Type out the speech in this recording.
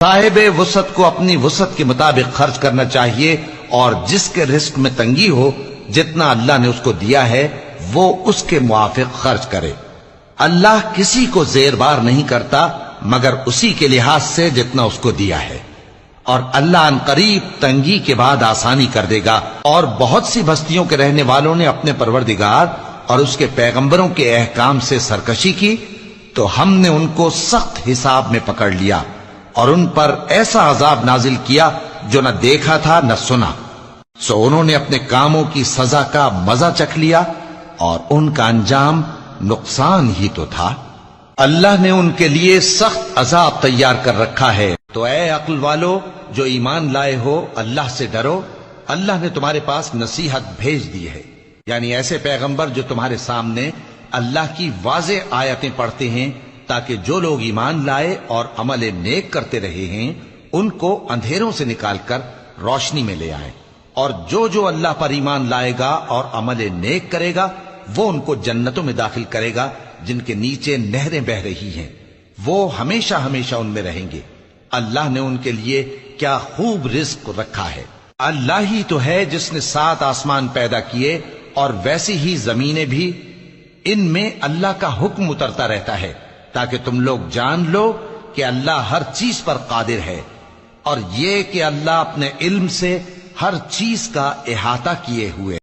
صاحب وسعت کو اپنی وسعت کے مطابق خرچ کرنا چاہیے، اور جس کے رزق میں تنگی ہو جتنا اللہ نے اس کو دیا ہے وہ اس کے موافق خرچ کرے۔ اللہ کسی کو زیر بار نہیں کرتا مگر اسی کے لحاظ سے جتنا اس کو دیا ہے، اور اللہ ان قریب تنگی کے بعد آسانی کر دے گا۔ اور بہت سی بستیوں کے رہنے والوں نے اپنے پروردگار اور اس کے پیغمبروں کے احکام سے سرکشی کی تو ہم نے ان کو سخت حساب میں پکڑ لیا اور ان پر ایسا عذاب نازل کیا جو نہ دیکھا تھا نہ سنا، سو انہوں نے اپنے کاموں کی سزا کا مزہ چکھ لیا اور ان کا انجام نقصان ہی تو تھا۔ اللہ نے ان کے لیے سخت عذاب تیار کر رکھا ہے۔ تو اے عقل والو جو ایمان لائے ہو، اللہ سے ڈرو۔ اللہ نے تمہارے پاس نصیحت بھیج دی ہے، یعنی ایسے پیغمبر جو تمہارے سامنے اللہ کی واضح آیتیں پڑھتے ہیں تاکہ جو لوگ ایمان لائے اور عمل نیک کرتے رہے ہیں ان کو اندھیروں سے نکال کر روشنی میں لے آئیں، اور جو اللہ پر ایمان لائے گا اور عمل نیک کرے گا وہ ان کو جنتوں میں داخل کرے گا جن کے نیچے نہریں بہ رہی ہیں، وہ ہمیشہ ہمیشہ ان میں رہیں گے۔ اللہ نے ان کے لیے کیا خوب رزق رکھا ہے۔ اللہ ہی تو ہے جس نے 7 آسمان پیدا کیے اور ویسی ہی زمینیں بھی، ان میں اللہ کا حکم اترتا رہتا ہے تاکہ تم لوگ جان لو کہ اللہ ہر چیز پر قادر ہے، اور یہ کہ اللہ اپنے علم سے ہر چیز کا احاطہ کیے ہوئے